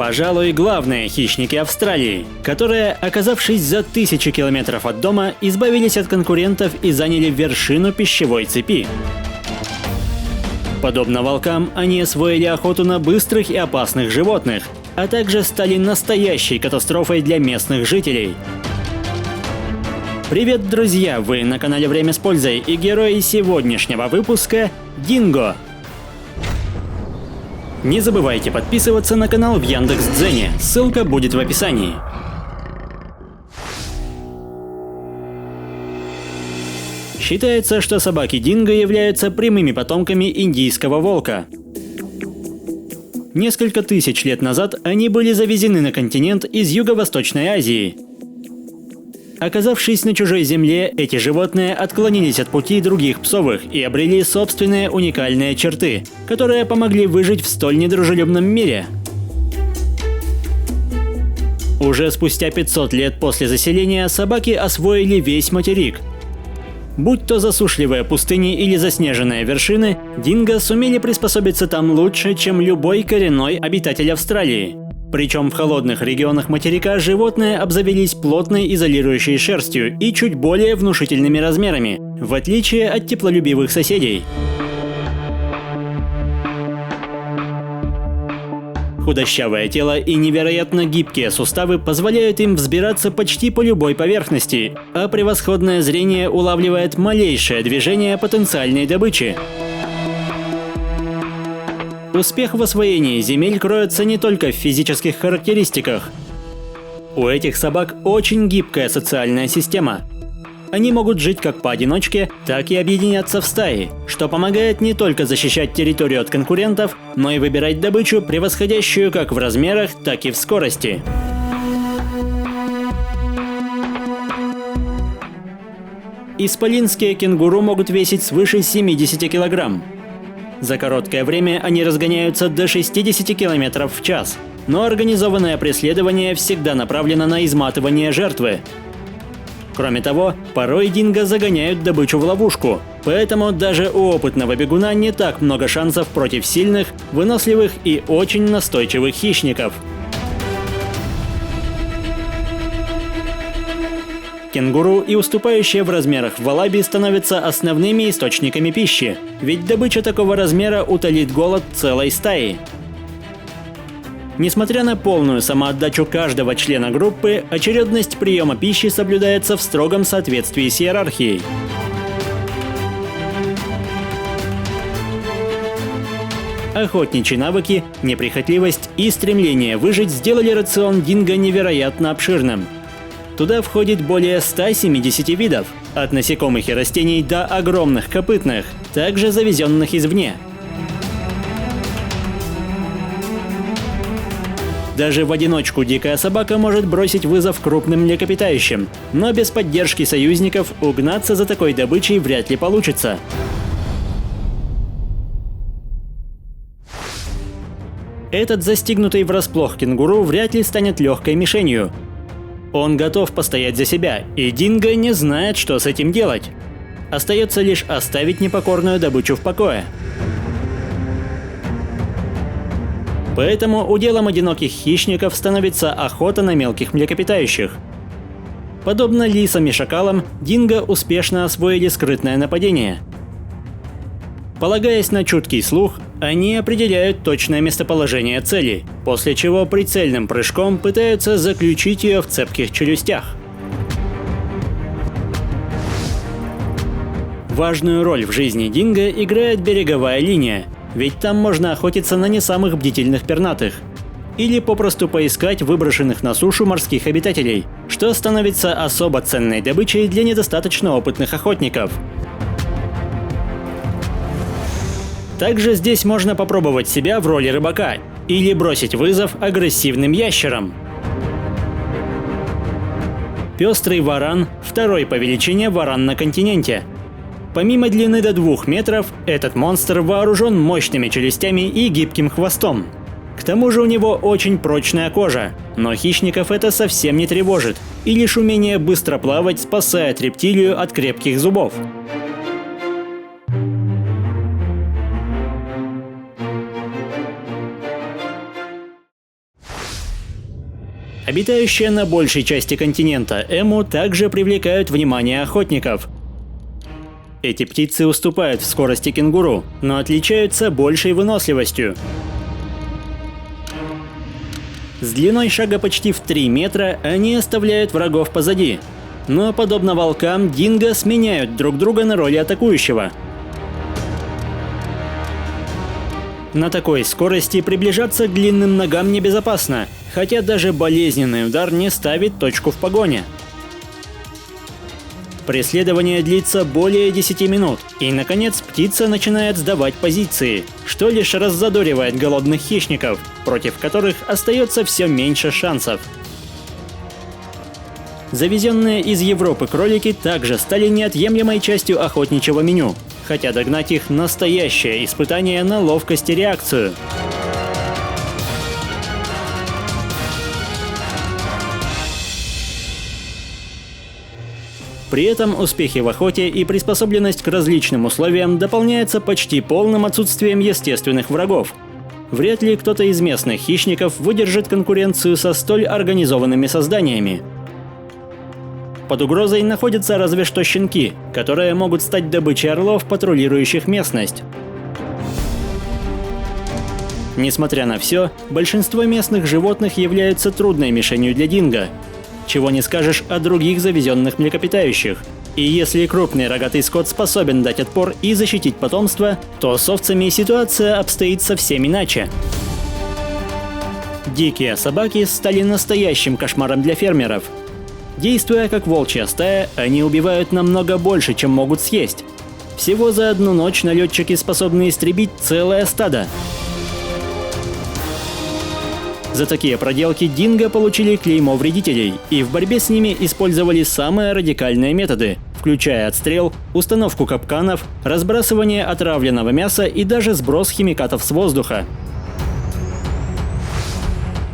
Пожалуй, главные хищники Австралии, которые, оказавшись за тысячи километров от дома, избавились от конкурентов и заняли вершину пищевой цепи. Подобно волкам, они освоили охоту на быстрых и опасных животных, а также стали настоящей катастрофой для местных жителей. Привет, друзья! Вы на канале «Время с пользой», и герои сегодняшнего выпуска – динго. Не забывайте подписываться на канал в Яндекс.Дзене, ссылка будет в описании. Считается, что собаки динго являются прямыми потомками индийского волка. Несколько тысяч лет назад они были завезены на континент из Юго-Восточной Азии. Оказавшись на чужой земле, эти животные отклонились от пути других псовых и обрели собственные уникальные черты, которые помогли выжить в столь недружелюбном мире. Уже спустя 500 лет после заселения собаки освоили весь материк. Будь то засушливые пустыни или заснеженные вершины, динго сумели приспособиться там лучше, чем любой коренной обитатель Австралии. Причем в холодных регионах материка животные обзавелись плотной изолирующей шерстью и чуть более внушительными размерами, в отличие от теплолюбивых соседей. Худощавое тело и невероятно гибкие суставы позволяют им взбираться почти по любой поверхности, а превосходное зрение улавливает малейшее движение потенциальной добычи. Успех в освоении земель кроется не только в физических характеристиках. У этих собак очень гибкая социальная система. Они могут жить как поодиночке, так и объединяться в стаи, что помогает не только защищать территорию от конкурентов, но и выбирать добычу, превосходящую как в размерах, так и в скорости. Исполинские кенгуру могут весить свыше 70 килограмм. За короткое время они разгоняются до 60 км в час, но организованное преследование всегда направлено на изматывание жертвы. Кроме того, порой динго загоняют добычу в ловушку, поэтому даже у опытного бегуна не так много шансов против сильных, выносливых и очень настойчивых хищников. Кенгуру и уступающие в размерах валаби становятся основными источниками пищи, ведь добыча такого размера утолит голод целой стаи. Несмотря на полную самоотдачу каждого члена группы, очередность приема пищи соблюдается в строгом соответствии с иерархией. Охотничьи навыки, неприхотливость и стремление выжить сделали рацион динго невероятно обширным. Туда входит более 170 видов, от насекомых и растений до огромных копытных, также завезенных извне. Даже в одиночку дикая собака может бросить вызов крупным млекопитающим, но без поддержки союзников угнаться за такой добычей вряд ли получится. Этот застигнутый врасплох кенгуру вряд ли станет легкой мишенью. Он готов постоять за себя, и динго не знает, что с этим делать. Остается лишь оставить непокорную добычу в покое. Поэтому уделом одиноких хищников становится охота на мелких млекопитающих. Подобно лисам и шакалам, динго успешно освоили скрытное нападение. Полагаясь на чуткий слух, они определяют точное местоположение цели, после чего прицельным прыжком пытаются заключить ее в цепких челюстях. Важную роль в жизни динго играет береговая линия, ведь там можно охотиться на не самых бдительных пернатых. Или попросту поискать выброшенных на сушу морских обитателей, что становится особо ценной добычей для недостаточно опытных охотников. Также здесь можно попробовать себя в роли рыбака или бросить вызов агрессивным ящерам. Пестрый варан – второй по величине варан на континенте. Помимо длины до 2 метров, этот монстр вооружен мощными челюстями и гибким хвостом. К тому же у него очень прочная кожа, но хищников это совсем не тревожит, и лишь умение быстро плавать спасает рептилию от крепких зубов. Обитающие на большей части континента эму также привлекают внимание охотников. Эти птицы уступают в скорости кенгуру, но отличаются большей выносливостью. С длиной шага почти в 3 метра они оставляют врагов позади. Но, подобно волкам, динго сменяют друг друга на роли атакующего. На такой скорости приближаться к длинным ногам небезопасно, хотя даже болезненный удар не ставит точку в погоне. Преследование длится более 10 минут, и, наконец, птица начинает сдавать позиции, что лишь раззадоривает голодных хищников, против которых остается все меньше шансов. Завезенные из Европы кролики также стали неотъемлемой частью охотничьего меню, хотя догнать их – настоящее испытание на ловкость и реакцию. При этом успехи в охоте и приспособленность к различным условиям дополняются почти полным отсутствием естественных врагов. Вряд ли кто-то из местных хищников выдержит конкуренцию со столь организованными созданиями. Под угрозой находятся разве что щенки, которые могут стать добычей орлов, патрулирующих местность. Несмотря на все, большинство местных животных являются трудной мишенью для динго. Чего не скажешь о других завезенных млекопитающих. И если крупный рогатый скот способен дать отпор и защитить потомство, то с овцами ситуация обстоит совсем иначе. Дикие собаки стали настоящим кошмаром для фермеров. Действуя как волчья стая, они убивают намного больше, чем могут съесть. Всего за одну ночь налетчики способны истребить целое стадо. За такие проделки динго получили клеймо вредителей, и в борьбе с ними использовали самые радикальные методы, включая отстрел, установку капканов, разбрасывание отравленного мяса и даже сброс химикатов с воздуха.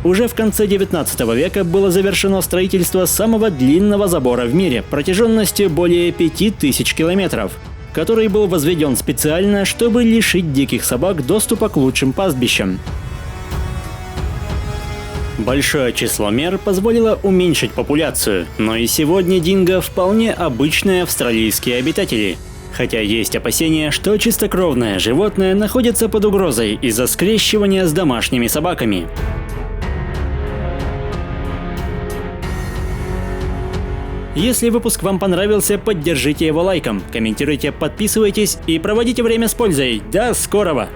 Уже в конце 19 века было завершено строительство самого длинного забора в мире протяженностью более 5000 километров, который был возведен специально, чтобы лишить диких собак доступа к лучшим пастбищам. Большое число мер позволило уменьшить популяцию, но и сегодня динго вполне обычные австралийские обитатели. Хотя есть опасения, что чистокровное животное находится под угрозой из-за скрещивания с домашними собаками. Если выпуск вам понравился, поддержите его лайком, комментируйте, подписывайтесь и проводите время с пользой. До скорого!